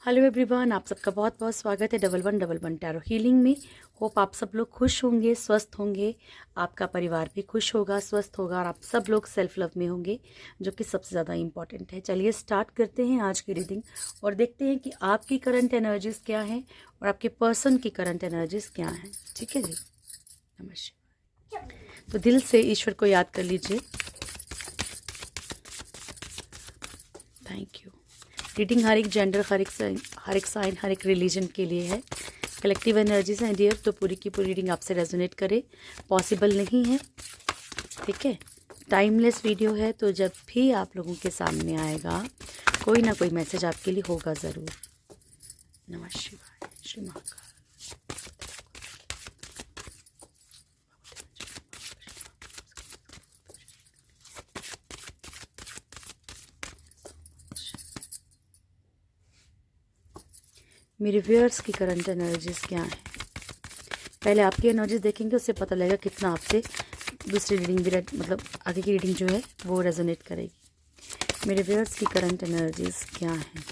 Hello everyone, आप सबका बहुत बहुत स्वागत है डबल वन टैरो हीलिंग में। होप आप सब लोग खुश होंगे, स्वस्थ होंगे, आपका परिवार भी खुश होगा, स्वस्थ होगा और आप सब लोग सेल्फ लव में होंगे, जो कि सबसे ज़्यादा इम्पॉर्टेंट है। चलिए स्टार्ट करते हैं आज की रीडिंग और देखते हैं कि आपकी करंट एनर्जीज़ क्या हैं और आपके पर्सन की करंट एनर्जीज़ क्या हैं। ठीक है जी, नमस्कार। तो दिल से ईश्वर को याद कर लीजिए। Thank you. रीडिंग हर एक जेंडर, हर एक साइन, हर एक रिलीजन के लिए है। कलेक्टिव एनर्जीज हैं डियर, तो पूरी की पूरी रीडिंग आपसे रेजोनेट करे पॉसिबल नहीं है। ठीक है, टाइमलेस वीडियो है, तो जब भी आप लोगों के सामने आएगा कोई ना कोई मैसेज आपके लिए होगा ज़रूर। नमः शिवाय, श्री महाकाल। मेरे व्यूअर्स की करंट एनर्जीज क्या हैं? पहले आपकी एनर्जीज देखेंगे, उससे पता लगेगा कितना आपसे दूसरी रीडिंग भी मतलब आगे की रीडिंग जो है वो रेजोनेट करेगी। मेरे व्यूअर्स की करंट एनर्जीज क्या हैं?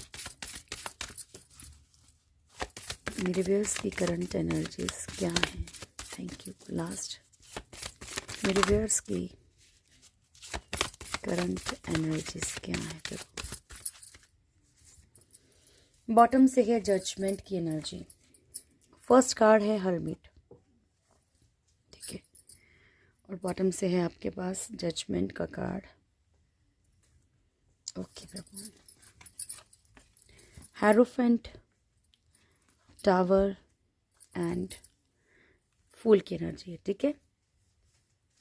मेरे व्यूअर्स की करंट एनर्जीज क्या हैं? Thank you last. मेरे व्यूअर्स की करंट एनर्जीज क्या है? फिर बॉटम से है जजमेंट की एनर्जी, फर्स्ट कार्ड है हर्मिट, ठीक है, और बॉटम से है आपके पास जजमेंट का कार्ड। ओके प्रभु, हेरोफेंट, टावर एंड फूल की एनर्जी है। ठीक है,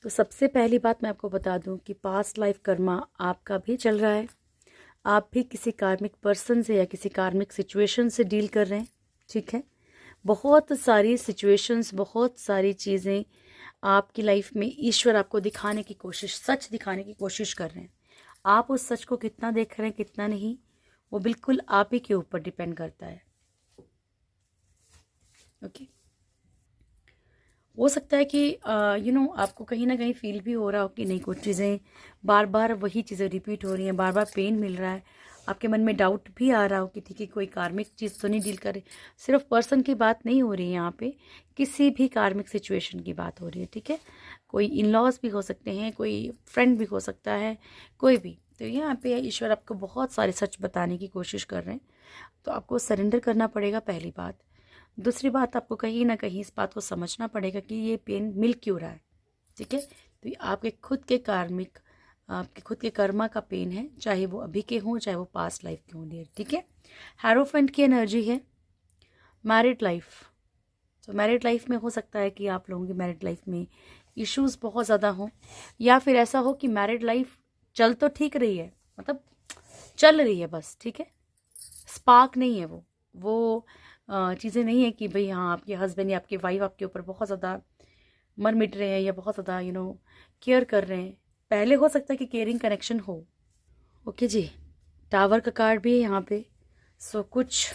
तो सबसे पहली बात मैं आपको बता दूं कि पास्ट लाइफ कर्मा आपका भी चल रहा है। आप भी किसी कार्मिक पर्सन से या किसी कार्मिक सिचुएशन से डील कर रहे हैं। ठीक है, बहुत सारी सिचुएशंस, बहुत सारी चीज़ें आपकी लाइफ में ईश्वर आपको दिखाने की कोशिश, सच दिखाने की कोशिश कर रहे हैं। आप उस सच को कितना देख रहे हैं, कितना नहीं, वो बिल्कुल आप ही के ऊपर डिपेंड करता है। ओके, हो सकता है कि आपको कहीं ना कहीं फील भी हो रहा हो कि नहीं, कुछ चीज़ें बार बार वही चीज़ें रिपीट हो रही हैं, बार बार पेन मिल रहा है। आपके मन में डाउट भी आ रहा हो कि ठीक है, कोई कार्मिक चीज़ तो नहीं डील करे। सिर्फ पर्सन की बात नहीं हो रही है यहाँ पे, किसी भी कार्मिक सिचुएशन की बात हो रही है। ठीक है, कोई इन लॉज भी हो सकते हैं, कोई फ्रेंड भी हो सकता है, कोई भी। तो यहाँ पे ईश्वर आपको बहुत सारे सच बताने की कोशिश कर रहे हैं, तो आपको सरेंडर करना पड़ेगा, पहली बात। दूसरी बात, आपको कहीं ना कहीं इस बात को समझना पड़ेगा कि ये पेन मिल क्यों रहा है। ठीक है, तो ये आपके खुद के कार्मिक, आपके खुद के कर्मा का पेन है, चाहे वो अभी के हों, चाहे वो पास्ट लाइफ के हों डियर। ठीक है, हेरोफेंट की एनर्जी है मैरिड लाइफ। तो मैरिड लाइफ में हो सकता है कि आप लोगों की मैरिड लाइफ में इश्यूज बहुत ज़्यादा हों, या फिर ऐसा हो कि मैरिड लाइफ चल तो ठीक रही है, मतलब चल रही है बस, ठीक है, स्पार्क नहीं है वो चीज़ें नहीं है कि भाई हाँ, आपके हस्बैंड या आपके वाइफ आपके ऊपर बहुत ज़्यादा मर मिट रहे हैं या बहुत ज़्यादा केयर कर रहे हैं। पहले हो सकता है कि केयरिंग कनेक्शन हो। ओके जी, टावर का कार्ड भी है यहाँ पे। सो कुछ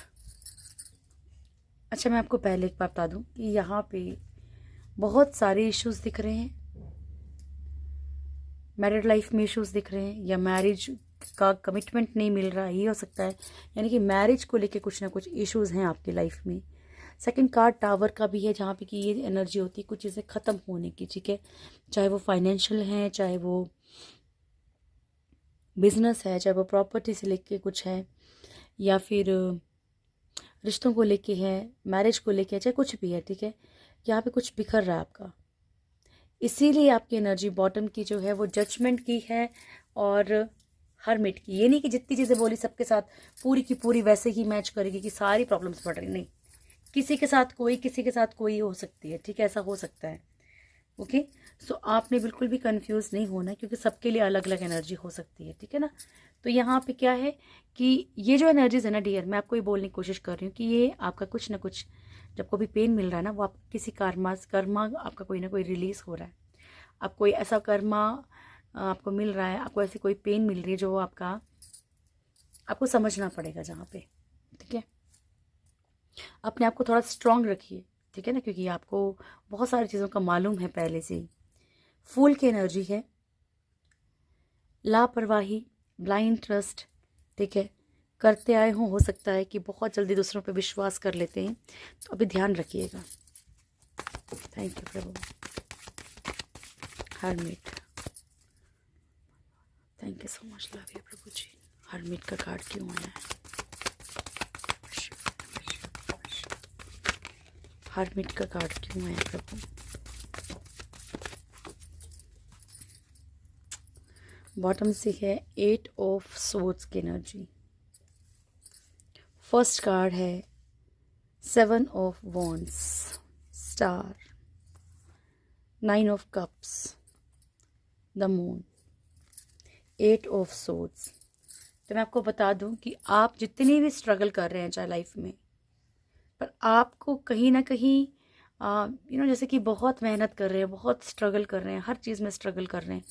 अच्छा, मैं आपको पहले एक बात बता दूँ कि यहाँ पे बहुत सारे इश्यूज दिख रहे हैं, मैरिड लाइफ में इश्यूज दिख रहे हैं, या मैरिज का कमिटमेंट नहीं मिल रहा, ये हो सकता है। यानी कि मैरिज को लेके कुछ ना कुछ इश्यूज हैं आपकी लाइफ में। सेकंड कार्ड टावर का भी है, जहाँ पे कि ये एनर्जी होती है कुछ चीज़ें ख़त्म होने की। ठीक है, चाहे वो फाइनेंशियल है, चाहे वो बिजनेस है, चाहे वो प्रॉपर्टी से लेके कुछ है, या फिर रिश्तों को लेके है, मैरिज को लेके, चाहे कुछ भी है। ठीक है, यहाँ पे कुछ बिखर रहा है आपका, इसीलिए आपकी एनर्जी बॉटम की जो है वो जजमेंट की है और हर्मिट की। ये नहीं कि जितनी चीज़ें बोली सबके साथ पूरी की पूरी वैसे ही मैच करेगी कि सारी प्रॉब्लम्स बढ़ रही, नहीं, किसी के साथ कोई, किसी के साथ कोई हो सकती है। ठीक है, ऐसा हो सकता है। ओके, सो आपने बिल्कुल भी कंफ्यूज नहीं होना, क्योंकि सबके लिए अलग अलग एनर्जी हो सकती है। ठीक है ना, तो यहाँ पे क्या है कि ये जो एनर्जीज है ना डियर, मैं आपको ये बोलने की कोशिश कर रही हूँ कि ये आपका कुछ ना कुछ, जब कोई पेन मिल रहा है ना, वो आप किसी कर्मा आपका कोई ना कोई रिलीज हो रहा है। आप कोई ऐसा कर्मा आपको मिल रहा है, आपको ऐसी कोई पेन मिल रही है जो आपको समझना पड़ेगा जहाँ पे। ठीक है, अपने आप को थोड़ा स्ट्रांग रखिए। ठीक है ना, क्योंकि आपको बहुत सारी चीज़ों का मालूम है पहले से ही। फूल की एनर्जी है लापरवाही, ब्लाइंड ट्रस्ट। ठीक है, करते आए हों, हो सकता है कि बहुत जल्दी दूसरों पे विश्वास कर लेते हैं, तो अभी ध्यान रखिएगा। थैंक यू प्रभु। Hermit, thank you so much, love you प्रभु जी। हरमिट का कार्ड क्यों आया है? हरमिट का कार्ड क्यों आया प्रभु? बॉटम से है 8 ऑफ सोर्ड्स की एनर्जी। फर्स्ट कार्ड है 7 of wands, star, 9 of cups, the moon, 8 of swords. तो मैं आपको बता दूं कि आप जितनी भी स्ट्रगल कर रहे हैं चाहे लाइफ में, पर आपको कहीं ना कहीं जैसे कि बहुत मेहनत कर रहे हैं, बहुत स्ट्रगल कर रहे हैं, हर चीज़ में स्ट्रगल कर रहे हैं,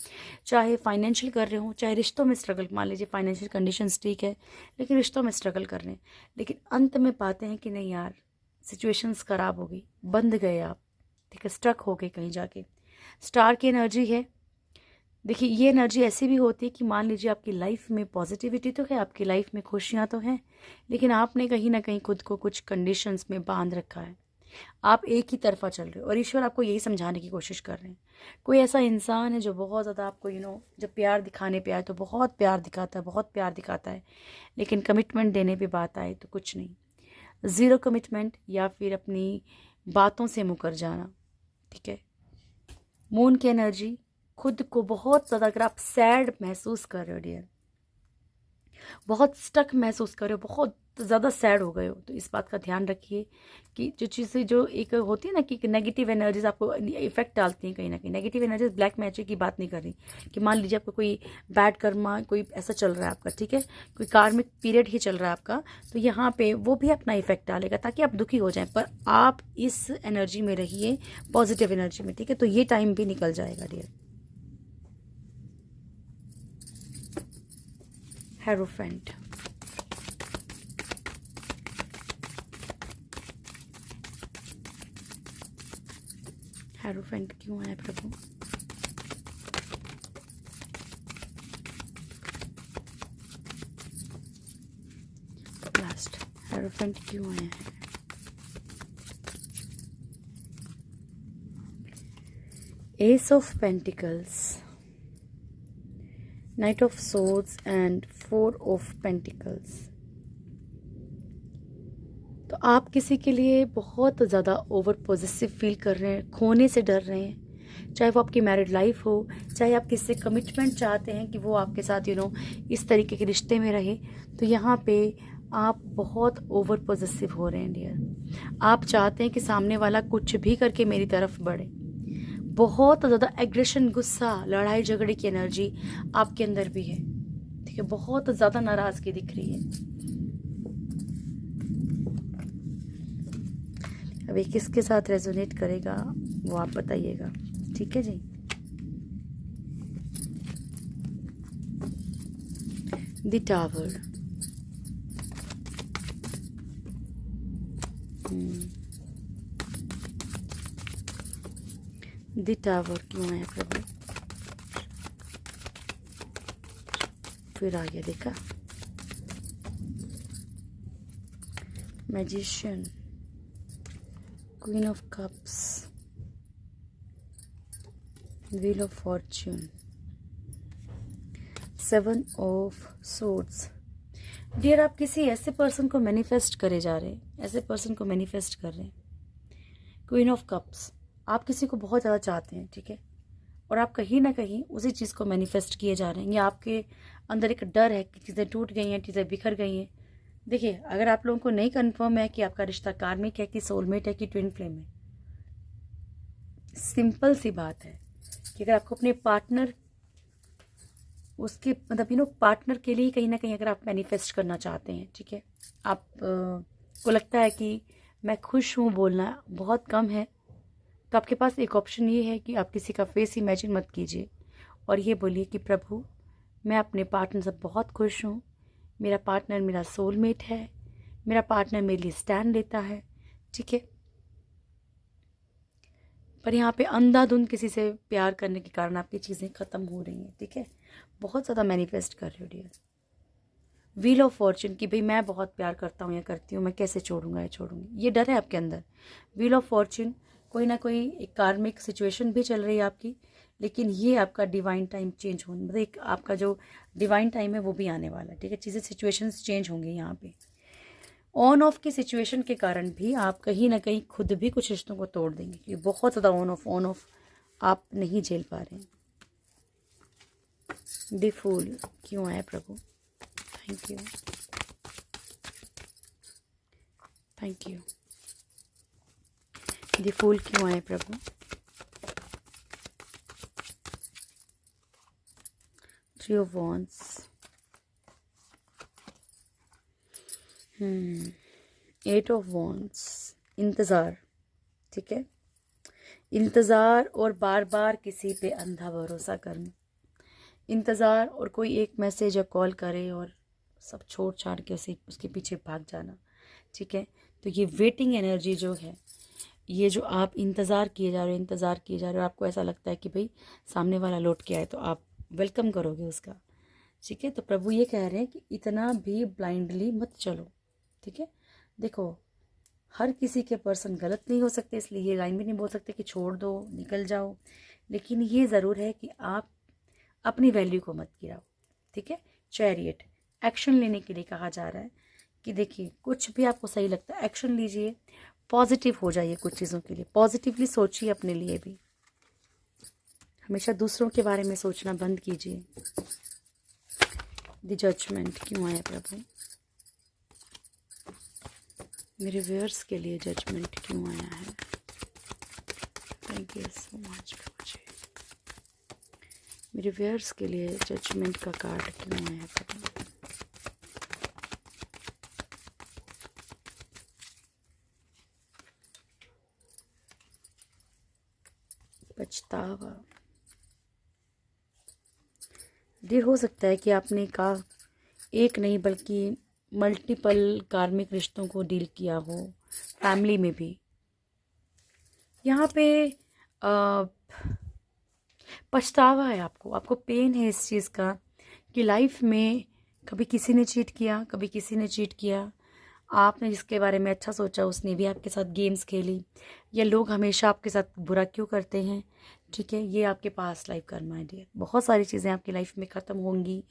चाहे फाइनेंशियल कर रहे हो, चाहे रिश्तों में स्ट्रगल। मान लीजिए फाइनेंशियल कंडीशंस ठीक है, लेकिन रिश्तों में स्ट्रगल कर रहे हैं, लेकिन अंत में पाते हैं कि नहीं यार, सिचुएशंस ख़राब हो गई, बंध गए आप, ठीक है, स्ट्रक हो गए कहीं जाके। स्टार की एनर्जी है। देखिए, ये एनर्जी ऐसी भी होती है कि मान लीजिए आपकी लाइफ में पॉजिटिविटी तो है, आपकी लाइफ में खुशियाँ तो हैं, लेकिन आपने कहीं ना कहीं खुद को कुछ कंडीशंस में बांध रखा है। आप एक ही तरफा चल रहे हो और ईश्वर आपको यही समझाने की कोशिश कर रहे हैं। कोई ऐसा इंसान है जो बहुत ज़्यादा आपको जब प्यार दिखाने पे आए तो बहुत प्यार दिखाता है, बहुत प्यार दिखाता है, लेकिन कमिटमेंट देने पे बात आए तो कुछ नहीं, ज़ीरो कमिटमेंट, या फिर अपनी बातों से मुकर जाना, ठीक है। मून की एनर्जी, खुद को बहुत ज़्यादा, अगर आप सैड महसूस कर रहे हो डियर, बहुत स्टक महसूस कर रहे हो, बहुत ज़्यादा सैड हो गए हो, तो इस बात का ध्यान रखिए कि जो चीज़ें जो एक होती है ना कि नेगेटिव एनर्जीज आपको इफेक्ट डालती हैं कहीं ना कहीं। नेगेटिव एनर्जीज, ब्लैक मैजिक की बात नहीं कर रही कि मान लीजिए आपको कोई बैड कर्मा, कोई ऐसा चल रहा है आपका, ठीक है, कोई कार्मिक पीरियड ही चल रहा है आपका, तो यहाँ पे वो भी अपना इफेक्ट डालेगा ताकि आप दुखी हो जाएं, पर आप इस एनर्जी में रहिए, पॉजिटिव एनर्जी में, ठीक है। तो ये टाइम भी निकल जाएगा डियर। हेरोफेंट, हेरोफेंट क्यों है प्रभु? लास्ट, हेरोफेंट क्यों आया है? S of pentacles, night of swords and 4 of pentacles. तो आप किसी के लिए बहुत ज़्यादा ओवर पॉजिटिव फील कर रहे हैं, खोने से डर रहे हैं, चाहे वो आपकी मैरिड लाइफ हो, चाहे आप किसी से कमिटमेंट चाहते हैं कि वो आपके साथ इस तरीके के रिश्ते में रहे, तो यहाँ पे आप बहुत ओवर पॉजिटिव हो रहे हैं डियर। आप चाहते हैं कि सामने वाला कुछ भी करके मेरी तरफ बढ़े। बहुत ज़्यादा एग्रेशन, गुस्सा, लड़ाई झगड़े की एनर्जी आपके अंदर भी है, ठीक है, बहुत ज़्यादा नाराज़गी दिख रही है। अभी किसके साथ रेजोनेट करेगा वो आप बताइएगा, ठीक है जी। द टावर, द टावर क्यों है प्रभु? फिर आ गया, देखा, magician, queen of cups, wheel of fortune, 7 of swords. Dear, आप किसी ऐसे पर्सन को मैनिफेस्ट करे जा रहे हैं, ऐसे पर्सन को मैनिफेस्ट कर रहे हैं। क्वीन ऑफ कप्स, आप किसी को बहुत ज़्यादा चाहते हैं, ठीक है, और आप कहीं ना कहीं उसी चीज़ को मैनिफेस्ट किए जा रहे हैं, या आपके अंदर एक डर है कि चीज़ें टूट गई हैं, चीज़ें बिखर गई हैं। देखिए, अगर आप लोगों को नहीं कंफर्म है कि आपका रिश्ता कार्मिक है कि सोलमेट है कि ट्विन फ्लेम है, सिंपल सी बात है कि अगर आपको अपने पार्टनर, उसके मतलब पार्टनर के लिए कहीं ना कहीं अगर आप मैनिफेस्ट करना चाहते हैं, ठीक है, आप को लगता है कि मैं खुश हूँ, बोलना बहुत कम है, तो आपके पास एक ऑप्शन ये है कि आप किसी का फेस इमेजिन मत कीजिए और ये बोलिए कि प्रभु, मैं अपने पार्टनर से बहुत खुश हूँ, मेरा पार्टनर मेरा सोलमेट है, मेरा पार्टनर मेरे लिए स्टैंड लेता है, ठीक है। पर यहाँ पे अंधाधुंध किसी से प्यार करने के कारण आपकी चीज़ें ख़त्म हो रही हैं, ठीक है। बहुत ज़्यादा मैनिफेस्ट कर रहे हो डियर, व्हील ऑफ फॉर्चून कि भाई मैं बहुत प्यार करता हूँ या करती हूँ, मैं कैसे छोड़ूंगा या छोड़ूंगी, ये डर है आपके अंदर। व्हील ऑफ फॉर्चून, कोई ना कोई एक कार्मिक सिचुएशन भी चल रही है आपकी, लेकिन ये आपका डिवाइन टाइम चेंज होने, मतलब एक आपका जो डिवाइन टाइम है वो भी आने वाला है, ठीक है। चीज़ें सिचुएशंस चेंज होंगी यहाँ पे। ऑन ऑफ की सिचुएशन के कारण भी आप कहीं ना कहीं खुद भी कुछ रिश्तों को तोड़ देंगे, क्योंकि बहुत ज़्यादा ऑन ऑफ आप नहीं झेल पा रहे हैं। द फूल क्यों आया प्रभु? Thank you, thank you. The fool क्यों आए प्रभु? Three of wands, eight of wands, इंतज़ार, ठीक है। इंतज़ार और बार बार किसी पे अंधा भरोसा करना, इंतज़ार और कोई एक मैसेज या कॉल करे और सब छोड़ छाड़ के उसके पीछे भाग जाना, ठीक है। तो ये वेटिंग एनर्जी जो है, ये जो आप इंतज़ार किए जा रहे हो, इंतज़ार किए जा रहे हो, आपको ऐसा लगता है कि भाई सामने वाला लौट के आए तो आप वेलकम करोगे उसका, ठीक है। तो प्रभु ये कह रहे हैं कि इतना भी ब्लाइंडली मत चलो, ठीक है। देखो, हर किसी के पर्सन गलत नहीं हो सकते, इसलिए ये लाइन भी नहीं बोल सकते कि छोड़ दो निकल जाओ, लेकिन ये ज़रूर है कि आप अपनी वैल्यू को मत गिराओ, ठीक है। चैरियट, एक्शन लेने के लिए कहा जा रहा है कि देखिए कुछ भी आपको सही लगता है एक्शन लीजिए, पॉजिटिव हो जाइए, कुछ चीज़ों के लिए पॉजिटिवली सोचिए, अपने लिए भी। हमेशा दूसरों के बारे में सोचना बंद कीजिए। द जजमेंट क्यों आया प्रभु? मेरे व्यूअर्स के लिए जजमेंट क्यों आया है? थैंक यू सो मच प्रभु जी। मेरे व्यूअर्स के लिए जजमेंट का कार्ड क्यों आया है प्रभु? पछतावा, ये हो सकता है कि आपने एक नहीं बल्कि मल्टीपल कार्मिक रिश्तों को डील किया हो, फैमिली में भी। यहाँ पे पछतावा है, आपको पेन है इस चीज़ का कि लाइफ में कभी किसी ने चीट किया, कभी किसी ने चीट किया, आपने जिसके बारे में अच्छा सोचा उसने भी आपके साथ गेम्स खेली, या लोग हमेशा आपके साथ बुरा क्यों करते हैं, ठीक है। ये आपके पास लाइफ कर्म है डियर। बहुत सारी चीज़ें आपकी लाइफ में ख़त्म होंगी,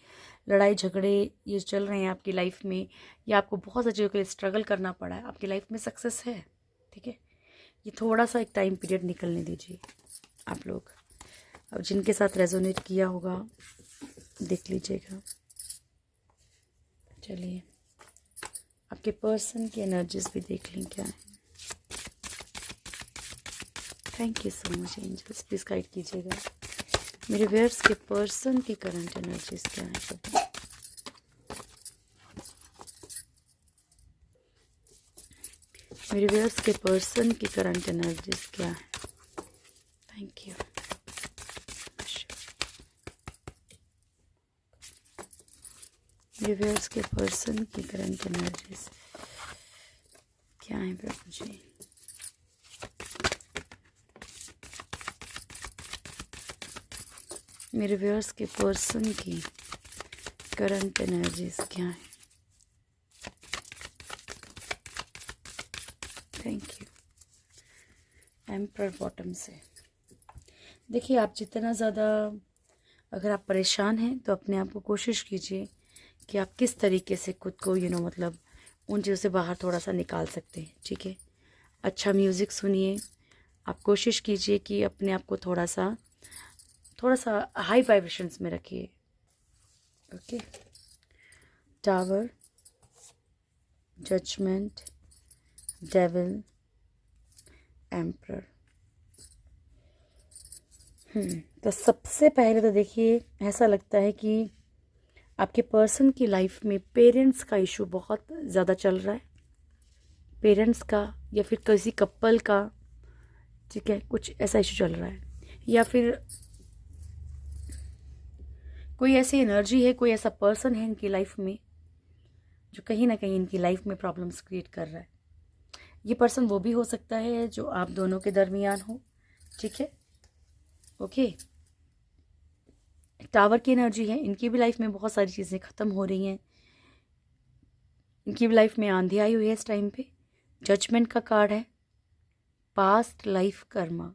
लड़ाई झगड़े ये चल रहे हैं आपकी लाइफ में, या आपको बहुत सारी चीज़ों के लिए स्ट्रगल करना पड़ा है, आपकी लाइफ में सक्सेस है, ठीक है। ये थोड़ा सा एक टाइम पीरियड निकलने दीजिए आप लोग। अब जिनके साथ रेजोनेट किया होगा देख लीजिएगा। चलिए आपके पर्सन की एनर्जीज भी देख लें क्या है। Thank you so much angels, please guide कीजिएगा मेरे व्यूअर्स के पर्सन की करंट एनर्जीज क्या है सब। मेरे व्यूअर्स के पर्सन की करंट एनर्जीज क्या है? Thank you. मेरे व्यूअर्स के पर्सन की करंट एनर्जीज क्या है प्रभु जी? मेरे व्यूअर्स के पर्सन की करंट एनर्जीज क्या है? Thank you. एम्पर बॉटम से देखिए, आप जितना ज़्यादा अगर आप परेशान हैं तो अपने आप को कोशिश कीजिए कि आप किस तरीके से खुद को मतलब उन चीज़ों से बाहर थोड़ा सा निकाल सकते हैं, ठीक है। अच्छा म्यूज़िक सुनिए, आप कोशिश कीजिए कि अपने आप को थोड़ा सा हाई वाइब्रेशंस में रखिए, okay. Tower, judgement, devil, emperor. तो सबसे पहले तो देखिए ऐसा लगता है कि आपके पर्सन की लाइफ में पेरेंट्स का इशू बहुत ज़्यादा चल रहा है, पेरेंट्स का या फिर किसी कपल का, ठीक है, कुछ ऐसा इशू चल रहा है, या फिर कोई ऐसी एनर्जी है, कोई ऐसा पर्सन है इनकी लाइफ में जो कहीं ना कहीं इनकी लाइफ में प्रॉब्लम्स क्रिएट कर रहा है। ये पर्सन वो भी हो सकता है जो आप दोनों के दरमियान हो, ठीक है, ओके। टावर की एनर्जी है, इनकी भी लाइफ में बहुत सारी चीज़ें ख़त्म हो रही हैं, इनकी लाइफ में आंधी आई हुई है इस टाइम पे। जजमेंट का कार्ड है, पास्ट लाइफ कर्मा,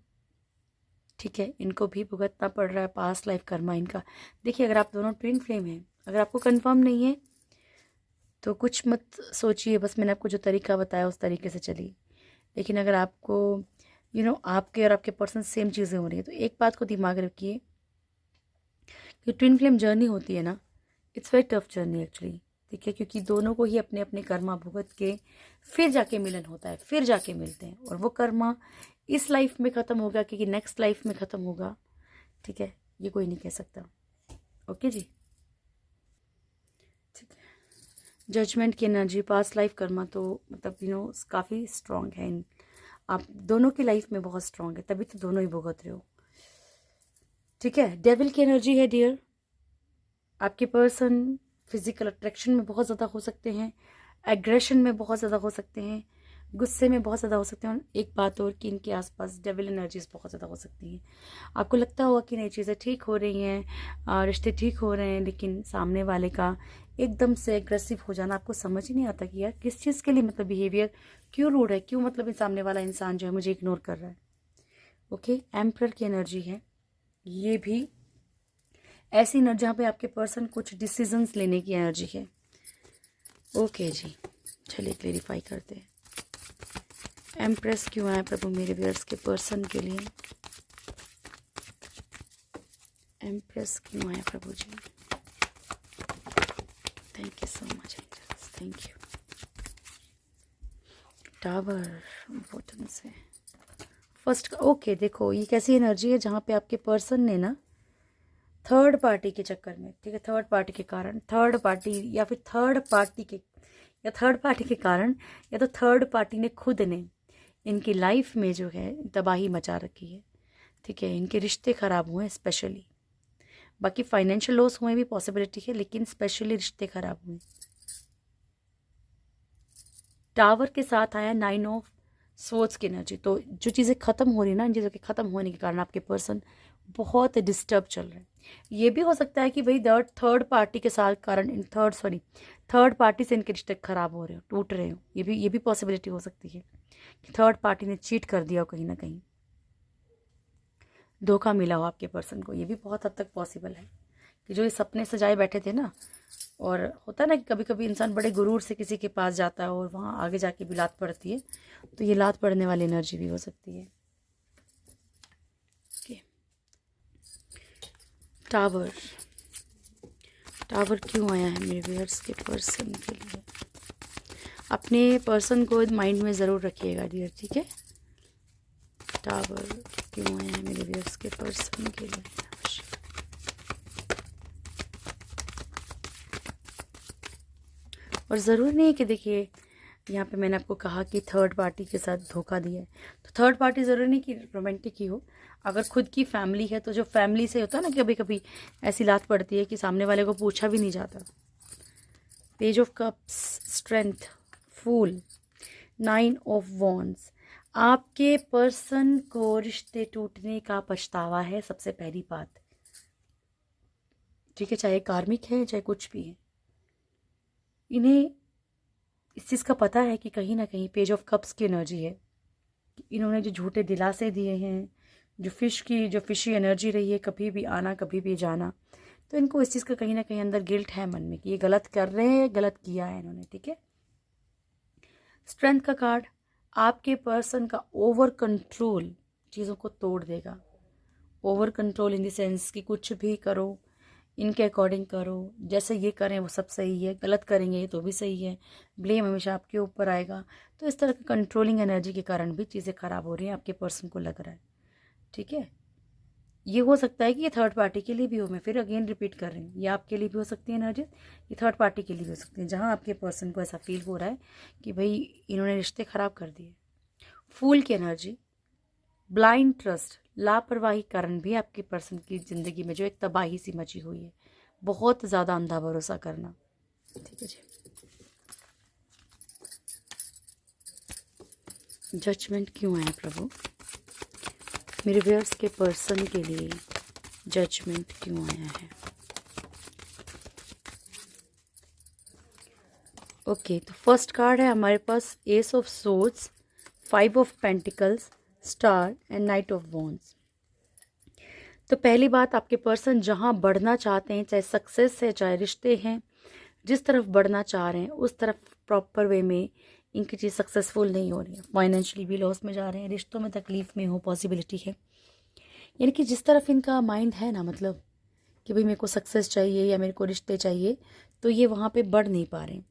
ठीक है, इनको भी भुगतना पड़ रहा है पास्ट लाइफ कर्मा इनका। देखिए, अगर आप दोनों ट्विन फ्लेम हैं, अगर आपको कंफर्म नहीं है तो कुछ मत सोचिए, बस मैंने आपको जो तरीका बताया उस तरीके से चलिए। लेकिन अगर आपको आपके और आपके पर्सन सेम चीज़ें हो रही है तो एक बात को दिमाग रखिए कि ट्विन फ्लेम जर्नी होती है ना, it's very tough journey actually, ठीक है, क्योंकि दोनों को ही अपने अपने कर्मा भुगत के फिर जाके मिलन होता है, फिर जाके मिलते हैं, और वो कर्मा इस लाइफ में ख़त्म होगा कि नेक्स्ट लाइफ में ख़त्म होगा, ठीक है, ये कोई नहीं कह सकता। ओके जी, ठीक है। जजमेंट की एनर्जी, पास्ट लाइफ कर्मा तो मतलब काफ़ी स्ट्रांग है, आप दोनों की लाइफ में बहुत स्ट्रांग है, तभी तो दोनों ही भुगत रहे हो, ठीक है। डेविल की एनर्जी है डियर, आपके पर्सन फिजिकल अट्रैक्शन में बहुत ज़्यादा हो सकते हैं, एग्रेशन में बहुत ज़्यादा हो सकते हैं, गुस्से में बहुत ज़्यादा हो सकते हैं, और एक बात और कि इनके आसपास डेविल एनर्जीज बहुत ज़्यादा हो सकती हैं। आपको लगता होगा कि नई चीज़ें ठीक हो रही हैं, रिश्ते ठीक हो रहे हैं, लेकिन सामने वाले का एकदम से एग्रेसिव हो जाना आपको समझ ही नहीं आता कि यार किस चीज़ के लिए, मतलब बिहेवियर क्यों रूड है, क्यों मतलब सामने वाला इंसान जो है मुझे इग्नोर कर रहा है। ओके, एम्परर की एनर्जी है, ये भी ऐसी एनर्जी जहाँ पे आपके पर्सन कुछ डिसीजंस लेने की एनर्जी है। ओके जी, चलिए क्लेरिफाई करते हैं। एम्प्रेस क्यों आया प्रभु मेरे व्यूअर्स के पर्सन के लिए? एम्प्रेस क्यों आया प्रभु जी? Thank you so much angels, thank you. Tower bottom से फर्स्ट, ओके, देखो ये कैसी एनर्जी है जहाँ पे आपके पर्सन ने ना थर्ड पार्टी के चक्कर में, ठीक है, थर्ड पार्टी के कारण, थर्ड पार्टी या फिर थर्ड पार्टी के कारण, या तो थर्ड पार्टी ने खुद ने इनकी लाइफ में जो है तबाही मचा रखी है, ठीक है, इनके रिश्ते खराब हुए स्पेशली, बाकी फाइनेंशियल लॉस हुए भी पॉसिबिलिटी है, लेकिन स्पेशली रिश्ते खराब हुए। टावर के साथ आया 9 ऑफ स्वॉर्ड्स की एनर्जी, तो जो चीज़ें खत्म हो रही है ना, इन चीज़ों के खत्म होने के कारण आपके पर्सन बहुत डिस्टर्ब चल रहे हैं। ये भी हो सकता है कि भाई थर्ड पार्टी के साथ कारण थर्ड पार्टी से इनके रिश्ते खराब हो रहे हो, टूट रहे हो, ये भी पॉसिबिलिटी हो सकती है कि थर्ड पार्टी ने चीट कर दिया हो, कहीं ना कहीं धोखा मिला हो आपके पर्सन को, ये भी बहुत हद तक पॉसिबल है कि जो ये सपने सजाए बैठे थे ना, और होता है ना कि कभी कभी इंसान बड़े गुरूर से किसी के पास जाता है और वहाँ आगे जाके भी लात पड़ती है, तो ये लात पड़ने वाली एनर्जी भी हो सकती है। टावर क्यों आया है मेरे व्यूअर्स के पर्सन के लिए? अपने पर्सन को माइंड में ज़रूर रखिएगा डियर, ठीक है। टावर क्यों आया है मेरे व्यूअर्स के पर्सन के लिए? और ज़रूर नहीं है कि देखिए यहाँ पे मैंने आपको कहा कि थर्ड पार्टी के साथ धोखा दिया है, तो थर्ड पार्टी ज़रूरी नहीं कि रोमांटिक ही हो, अगर खुद की फैमिली है तो जो फैमिली से होता है ना, कभी कभी ऐसी लात पड़ती है कि सामने वाले को पूछा भी नहीं जाता। Page of cups, strength, fool, 9 of wands, आपके पर्सन को रिश्ते टूटने का पछतावा है, सबसे पहली बात, ठीक है, चाहे कार्मिक है चाहे कुछ भी है, इन्हें इस चीज़ का पता है कि कहीं ना कहीं पेज ऑफ कप्स की एनर्जी है, इन्होंने जो झूठे दिलासे दिए हैं, जो फिशी एनर्जी रही है, कभी भी आना कभी भी जाना, तो इनको इस चीज़ का कहीं ना कहीं अंदर गिल्ट है मन में कि ये गलत कर रहे हैं, गलत किया है इन्होंने, ठीक है। स्ट्रेंथ का कार्ड, आपके पर्सन का ओवर कंट्रोल चीज़ों को तोड़ देगा। Over control in the sense कि कुछ भी करो इनके अकॉर्डिंग करो, जैसे ये करें वो सब सही है, गलत करेंगे तो भी सही है, ब्लेम हमेशा आपके ऊपर आएगा। तो इस तरह की कंट्रोलिंग एनर्जी के कारण भी चीज़ें खराब हो रही हैं, आपके पर्सन को लग रहा है, ठीक है। ये हो सकता है कि ये थर्ड पार्टी के लिए भी हो, मैं फिर अगेन रिपीट कर रही हूँ, ये आपके लिए भी हो सकती है एनर्जी, ये थर्ड पार्टी के लिए भी हो सकती है, जहाँ आपके पर्सन को ऐसा फील हो रहा है कि भाई इन्होंने रिश्ते ख़राब कर दिए। फूल की एनर्जी, ब्लाइंड ट्रस्ट, लापरवाही कारण भी आपके पर्सन की ज़िंदगी में जो एक तबाही सी मची हुई है, बहुत ज़्यादा अंधा भरोसा करना, ठीक है जी। जजमेंट क्यों आया प्रभु मेरे व्यूअर्स के पर्सन के लिए? जजमेंट क्यों आया है? ओके, तो फर्स्ट कार्ड है हमारे पास ace of swords, 5 of pentacles, star and knight of wands. तो पहली बात, आपके पर्सन जहाँ बढ़ना चाहते हैं, चाहे सक्सेस है चाहे रिश्ते हैं, जिस तरफ बढ़ना चाह रहे हैं उस तरफ प्रॉपर वे में इनकी चीज़ सक्सेसफुल नहीं हो रही है। फाइनेंशियली भी लॉस में जा रहे हैं, रिश्तों में तकलीफ में हो पॉसिबिलिटी है। यानी कि जिस तरफ इनका माइंड है ना, मतलब कि भाई मेरे को सक्सेस चाहिए या मेरे को रिश्ते चाहिए, तो ये वहाँ पे बढ़ नहीं पा रहे हैं।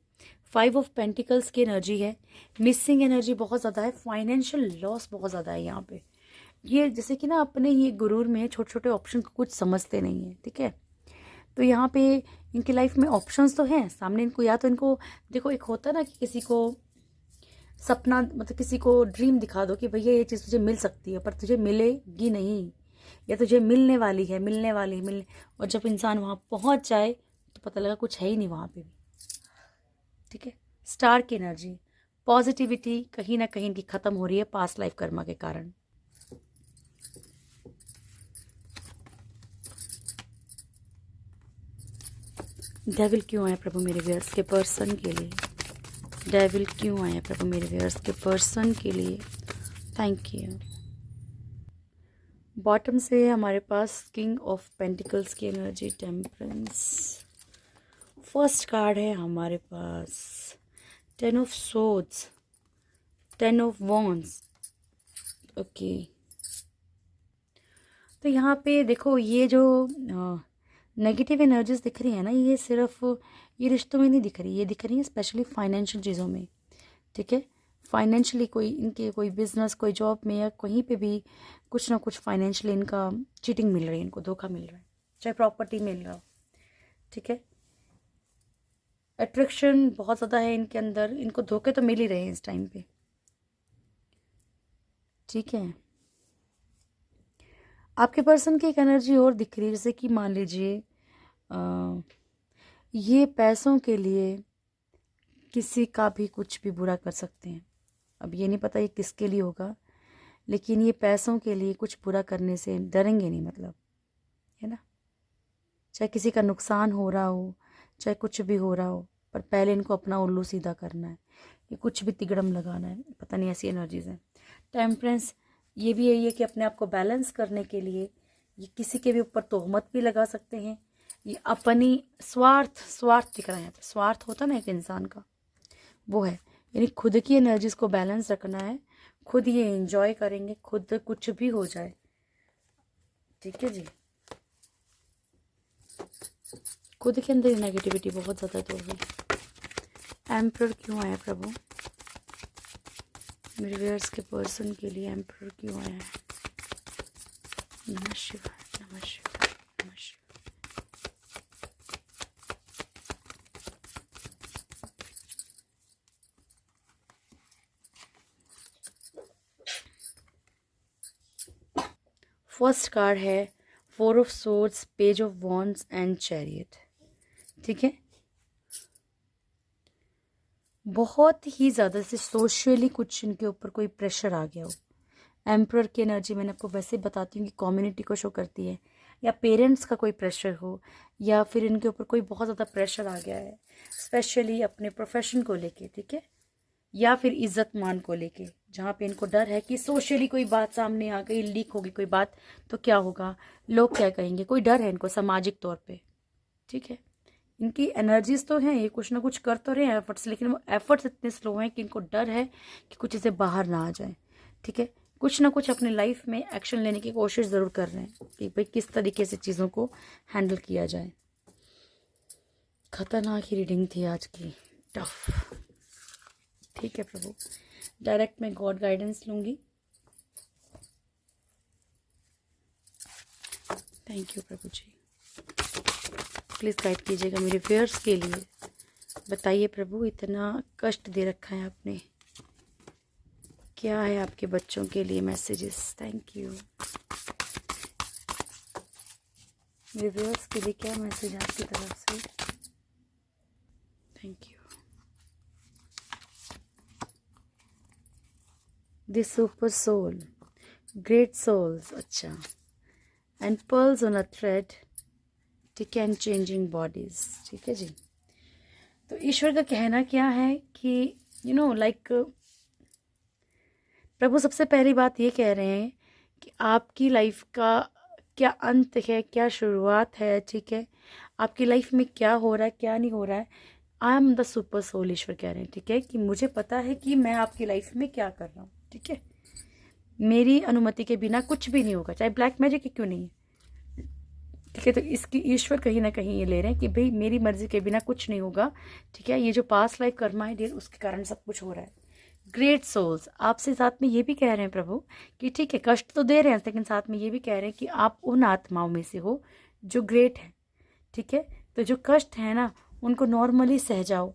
5 ऑफ पेंटिकल्स की एनर्जी है, मिसिंग एनर्जी बहुत ज़्यादा है, फाइनेंशियल लॉस बहुत ज़्यादा है यहाँ पे। ये जैसे कि ना अपने ही गुरूर में छोटे छोटे ऑप्शन को कुछ समझते नहीं है, ठीक है। तो यहाँ पे इनकी लाइफ में ऑप्शंस तो हैं सामने इनको, या तो इनको देखो, एक होता है ना कि किसी को सपना, मतलब किसी को ड्रीम दिखा दो कि भैया ये चीज़ तुझे मिल सकती है, पर तुझे मिलेगी नहीं, या तुझे मिलने वाली है, मिलने वाली है, मिलने, और जब इंसान वहाँ पहुँच जाए तो पता लगा कुछ है ही नहीं वहाँ पे भी, ठीक है। स्टार की एनर्जी, पॉजिटिविटी कहीं ना कहीं इनकी ख़त्म हो रही है पास्ट लाइफ कर्मा के कारण। डेविल क्यों आया प्रभु मेरे व्यूअर्स के पर्सन के लिए? डेविल क्यों आया प्रभु मेरे व्यूअर्स के पर्सन के लिए? Thank you. बॉटम से हमारे पास किंग ऑफ पेंटिकल्स की एनर्जी, टेम्परेंस। फर्स्ट कार्ड है हमारे पास 10 of swords, 10 of wands. Okay, तो यहाँ पे देखो, ये जो नेगेटिव एनर्जीज दिख रही है ना, ये सिर्फ ये रिश्तों में नहीं दिख रही, ये दिख रही है स्पेशली फाइनेंशियल चीज़ों में, ठीक है। फाइनेंशियली कोई इनके कोई बिजनेस, कोई जॉब में या कहीं पे भी कुछ ना कुछ फाइनेंशियली इनका चीटिंग मिल रही है, इनको धोखा मिल रहा है, चाहे प्रॉपर्टी मिल रहा हो, ठीक है। अट्रैक्शन बहुत ज़्यादा है इनके अंदर, इनको धोखे तो मिल ही रहे हैं इस टाइम पे, ठीक है। आपके पर्सन की एक एनर्जी और दिख रही है, जैसे कि मान लीजिए ये पैसों के लिए किसी का भी कुछ भी बुरा कर सकते हैं। अब ये नहीं पता ये किसके लिए होगा, लेकिन ये पैसों के लिए कुछ बुरा करने से डरेंगे नहीं, मतलब, है ना। चाहे किसी का नुकसान हो रहा हो, चाहे कुछ भी हो रहा हो, पर पहले इनको अपना उल्लू सीधा करना है, ये कुछ भी तिगड़म लगाना है, पता नहीं ऐसी एनर्जीज हैं। टेम्परेंस, ये भी यही है कि अपने आप को बैलेंस करने के लिए ये किसी के भी ऊपर तोहमत भी लगा सकते हैं, ये अपनी स्वार्थ दिख रहा है, स्वार्थ होता ना एक इंसान का, वो है। यानी खुद की एनर्जीज को बैलेंस रखना है, खुद ये एंजॉय करेंगे, खुद कुछ भी हो जाए, ठीक है जी। खुद के अंदर नेगेटिविटी बहुत ज़्यादा तो होगी। एम्परर क्यों आया प्रभु मेरे व्यूअर्स के पर्सन के लिए? एम्परर क्यों आया है? नमः शिवाय, नमः शिवाय, नमः शिवाय। फर्स्ट कार्ड है 4 of swords, page of wands and chariot, ठीक है। बहुत ही ज़्यादा से सोशली कुछ इनके ऊपर कोई प्रेशर आ गया हो। एम्परर की एनर्जी मैंने आपको वैसे बताती हूँ कि कम्युनिटी को शो करती है, या पेरेंट्स का कोई प्रेशर हो, या फिर इनके ऊपर कोई बहुत ज़्यादा प्रेशर आ गया है स्पेशली अपने प्रोफेशन को लेके, ठीक है, या फिर इज्जत मान को लेके, जहाँ पे इनको डर है कि सोशली कोई बात सामने आ गई, लीक होगी कोई बात तो क्या होगा, लोग क्या कहेंगे, कोई डर है इनको सामाजिक तौर पे, ठीक है। इनकी एनर्जीज तो हैं, ये कुछ ना कुछ कर तो रहे हैं एफर्ट्स, लेकिन वो एफर्ट्स इतने स्लो हैं कि इनको डर है कि कुछ इसे बाहर ना आ जाए, ठीक है। कुछ ना कुछ अपने लाइफ में एक्शन लेने की कोशिश ज़रूर कर रहे हैं कि भाई किस तरीके से चीज़ों को हैंडल किया जाए। खतरनाक ही रीडिंग थी आज की, टफ, ठीक है प्रभु। डायरेक्ट मैं गॉड गाइडेंस लूँगी। थैंक यू प्रभु जी, प्लीज़ गाइड कीजिएगा मेरे व्यूअर्स के लिए। बताइए प्रभु, इतना कष्ट दे रखा है आपने, क्या है आपके बच्चों के लिए मैसेजेस? Thank you. मेरे व्यूअर्स के लिए क्या मैसेज आपकी तरफ से? Thank you. The super soul, great souls, अच्छा, and pearls on a thread, ठीक है, एंड चेंजिंग बॉडीज, ठीक है जी। तो ईश्वर का कहना क्या है कि लाइक प्रभु सबसे पहली बात ये कह रहे हैं कि आपकी लाइफ का क्या अंत है, क्या शुरुआत है, ठीक है। आपकी लाइफ में क्या हो रहा है, क्या नहीं हो रहा है। I am the super soul, ईश्वर कह रहे हैं, ठीक है, कि मुझे पता है कि मैं आपकी लाइफ में क्या कर रहा हूँ, ठीक है। मेरी अनुमति के बिना कुछ भी नहीं होगा, चाहे ब्लैक मैजिक क्यों नहीं है, ठीक है। तो इसकी ईश्वर कहीं ना कहीं ये ले रहे हैं कि भाई मेरी मर्जी के बिना कुछ नहीं होगा, ठीक है। ये जो पास्ट लाइफ कर्मा है डियर, उसके कारण सब कुछ हो रहा है। ग्रेट सोल्स आपसे साथ में ये भी कह रहे हैं प्रभु कि ठीक है, कष्ट तो दे रहे हैं, लेकिन साथ में ये भी कह रहे हैं कि आप उन आत्माओं में से हो जो ग्रेट है, ठीक है। तो जो कष्ट है ना, उनको नॉर्मली सह जाओ,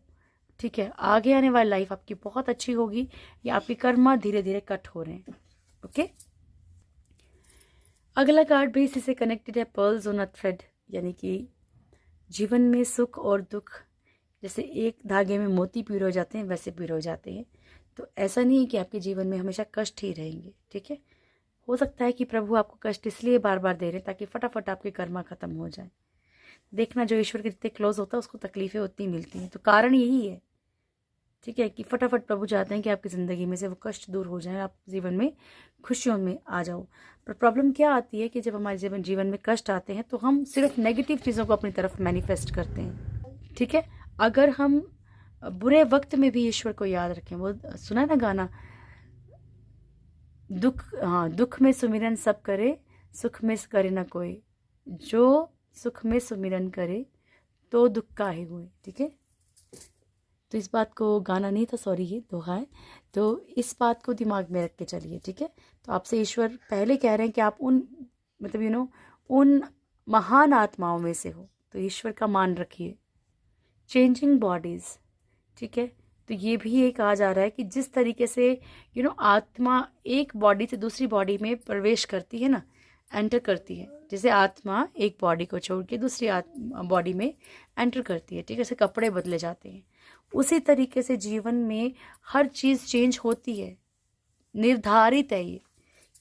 ठीक है। आगे आने वाली लाइफ आपकी बहुत अच्छी होगी। या आपके कर्मा धीरे धीरे कट हो रहे हैं, ओके। अगला कार्ड भी इसी से कनेक्टेड है, पर्ल्स ऑन अ थ्रेड, यानी कि जीवन में सुख और दुख जैसे एक धागे में मोती पिरो हो जाते हैं, वैसे पिरो हो जाते हैं। तो ऐसा नहीं है कि आपके जीवन में हमेशा कष्ट ही रहेंगे, ठीक है। हो सकता है कि प्रभु आपको कष्ट इसलिए बार बार दे रहे हैं ताकि फटाफट आपके कर्मा खत्म हो जाए। देखना, जो ईश्वर के जितने क्लोज होता है उसको तकलीफें उतनी मिलती हैं। तो कारण यही है, ठीक है, कि फटाफट प्रभु चाहते हैं कि आपकी ज़िंदगी में से वो कष्ट दूर हो जाए, आप जीवन में खुशियों में आ जाओ। पर प्रॉब्लम क्या आती है कि जब हमारे जीवन में कष्ट आते हैं तो हम सिर्फ नेगेटिव चीज़ों को अपनी तरफ मैनिफेस्ट करते हैं, ठीक है। अगर हम बुरे वक्त में भी ईश्वर को याद रखें, वो सुना ना गाना, दुख में सुमिरन सब करे, सुख में करे ना कोई, जो सुख में सुमिरन करे तो दुख काहे हुए, ठीक है। तो इस बात को, गाना नहीं था सॉरी, ये दोहा है। तो इस बात को दिमाग में रख के चलिए, ठीक है। तो आपसे ईश्वर पहले कह रहे हैं कि आप उन मतलब उन महान आत्माओं में से हो, तो ईश्वर का मान रखिए। चेंजिंग बॉडीज़, ठीक है। तो ये भी एक आ जा रहा है कि जिस तरीके से आत्मा एक बॉडी से दूसरी बॉडी में प्रवेश करती है ना, एंटर करती है, जैसे आत्मा एक बॉडी को छोड़ के दूसरी बॉडी में एंटर करती है, ठीक है, जैसे कपड़े बदले जाते हैं, उसी तरीके से जीवन में हर चीज़ चेंज होती है। निर्धारित है ये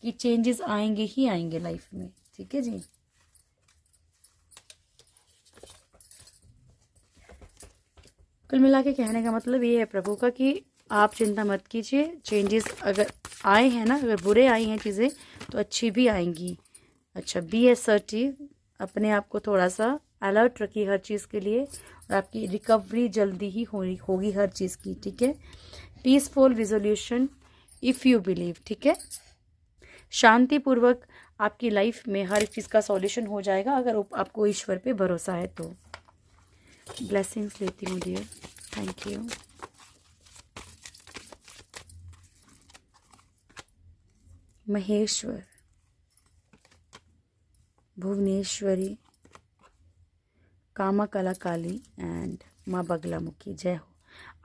कि चेंजेस आएंगे ही आएंगे लाइफ में, ठीक है जी। कुल मिला के कहने का मतलब ये है प्रभु का कि आप चिंता मत कीजिए। चेंजेस अगर आए हैं ना, अगर बुरे आई हैं चीज़ें, तो अच्छी भी आएंगी। अच्छा, बी असर्टिव, अपने आप को थोड़ा सा अलर्ट रखिए हर चीज़ के लिए, और आपकी रिकवरी जल्दी ही होगी हर चीज़ की, ठीक है। Peaceful resolution if you believe, ठीक है। शांतिपूर्वक आपकी लाइफ में हर चीज़ का सॉल्यूशन हो जाएगा अगर आपको ईश्वर पे भरोसा है तो। ब्लेसिंग्स लेती हूँ dear, thank you. Maheshwar, Bhuvaneshwari, Kama Kala Kali and माँ बगलामुखी, जय हो।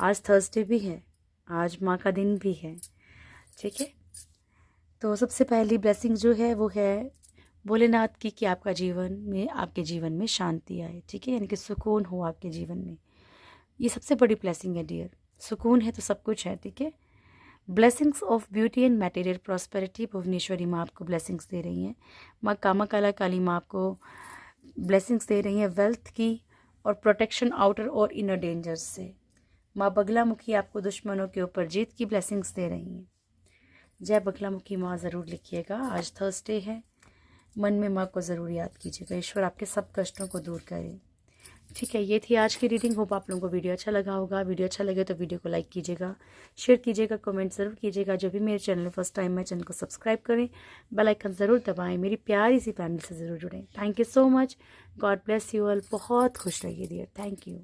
आज थर्सडे भी है, आज माँ का दिन भी है, ठीक है। तो सबसे पहली ब्लेसिंग जो है वो है भोलेनाथ की कि आपके जीवन में शांति आए, ठीक है, यानी कि सुकून हो आपके जीवन में। ये सबसे बड़ी ब्लेसिंग है डियर। सुकून है तो सब कुछ है, ठीक है। Blessings of beauty and material prosperity, Bhuvaneshwari माँ आपको ब्लेसिंग्स दे रही हैं। माँ कामा काला काली माँ आपको ब्लेसिंग्स दे रही हैं वेल्थ की और प्रोटेक्शन आउटर और इनर डेंजर्स से। माँ बगलामुखी आपको दुश्मनों के ऊपर जीत की ब्लेसिंग्स दे रही हैं। जय बगलामुखी माँ ज़रूर लिखिएगा। आज थर्सडे है, मन में माँ को ज़रूर याद कीजिएगा। ईश्वर आपके सब कष्टों को दूर करे, ठीक है। ये थी आज की रीडिंग। होप आप लोगों को वीडियो अच्छा लगा होगा। वीडियो अच्छा लगे तो वीडियो को लाइक कीजिएगा, शेयर कीजिएगा, कमेंट ज़रूर कीजिएगा। जो भी मेरे चैनल फर्स्ट टाइम है, चैनल को सब्सक्राइब करें, बेल आइकन ज़रूर दबाएं, मेरी प्यारी सी फैमिली से ज़रूर जुड़ें। Thank you so much, God bless you all. बहुत खुश रहिए डियर, थैंक यू।